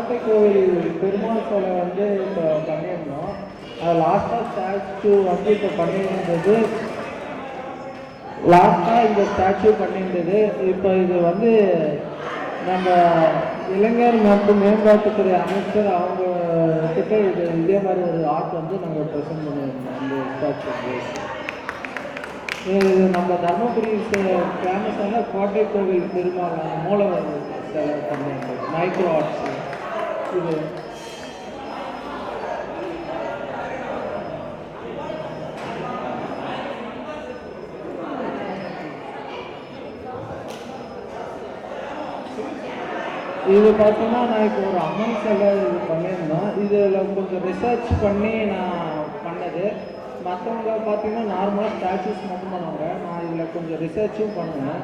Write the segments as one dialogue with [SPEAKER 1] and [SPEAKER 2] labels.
[SPEAKER 1] கோட்டை கோவில் பெருமாள் சிலை வந்து இப்போ பண்ணியிருந்தோம். அது லாஸ்ட்டாக ஸ்டாச்சு வந்து இப்போ பண்ணியிருந்தது. லாஸ்ட்டாக இந்த ஸ்டாச்சு பண்ணியிருந்தது. இப்போ இது வந்து நம்ம இளைஞர் மற்றும் மேம்பாட்டுத்துறை அமைச்சர் அவங்க கிட்ட இதே மாதிரி ஒரு ஆர்ட் வந்து நாங்கள் ப்ரெசென்ட் பண்ணியிருந்தோம். இந்த ஸ்டாச்சு இது நம்ம தர்மபுரி ஃபேமஸான கோட்டை கோவில் பெருமாள் மூலவர் சிலை பண்ணியிருந்தோம். மைக்ரோ ஆர்ட்ஸ் இது இது பார்த்தோன்னா நான் இப்போ ஒரு அம்மன் சிலை இது பண்ணியிருந்தோம். இதில் கொஞ்சம் ரிசர்ச் பண்ணி நான் பண்ணது. மற்றவங்க பார்த்தீங்கன்னா நார்மலாக ஸ்டாச்சுஸ் மட்டும் பண்ணுவாங்க. நான் இதில் கொஞ்சம் ரிசர்ச்சும் பண்ணுவேன்.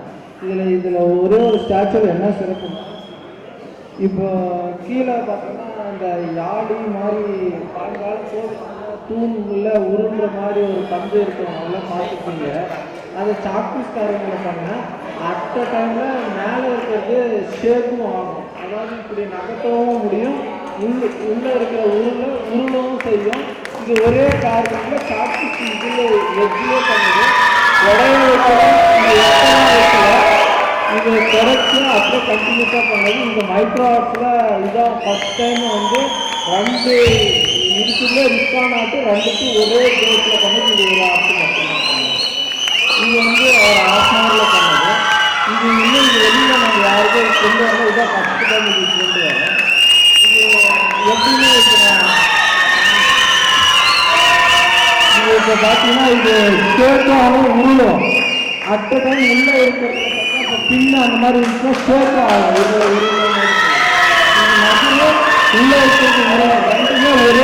[SPEAKER 1] இதில் ஒரே ஒரு ஸ்டாச்சுவில் என்ன சிறப்புன்னா, இப்போ கீழே பார்த்தோன்னா அந்த யாழி மாதிரி பழங்கால கோவில் தூண் உள்ள உருண்டுற மாதிரி ஒரு பந்து இருக்கிறவங்களாம் பார்த்துருப்பீங்க. அதை சாக்பீஸ்காரங்களை பண்ணேன். அட் டைமில் மேலே இருக்கிறது ஷேப்பும் ஆகும். அதாவது இப்படி நகர்த்தவும் முடியும், உள்ளே இருக்கிற உருளவும் செய்யும். இது ஒரே காரணத்தில் சாக்பீஸ் இதில் எட்ஜிலே பண்ணுது. உடைய வைக்கல, இந்த எட்டெல்லாம் வைக்கல, இது தொடர்ச்சி அப்படியே கண்டினியூஸாக பண்ணது. இந்த மைக்ரோ ஆர்ட்ஸில் இதான் ஃபஸ்ட் டைம் வந்து 2 இதுக்குள்ளே ரிஸ்கான் ஆட்டு 2க்கும் ஒரே டேட்டில் பண்ணது. இது ஒரு ஆர்ட் மட்டும்தான் பண்ணது. இது வந்து அவர் ஆஃப்னவரில் பண்ணது. இது இன்னும் இது வெளியில் நாங்கள் யாருக்கும் கொண்டு வரல. இதான் ஃபஸ்ட்டு டைம் இது கொண்டு வரோம். இது எப்படின்னு இது இப்போ பார்த்தீங்கன்னா இது ஷேக்காகவும் உருளும். அட் டைம் உள்ளே இருக்கிறது இப்போ பின்ன அந்த மாதிரி இருந்துச்சுன்னா ஷேக்காக ஆகும். இது நடுவில் உள்ளே இருக்கிறது ரெண்டுமே ஒரே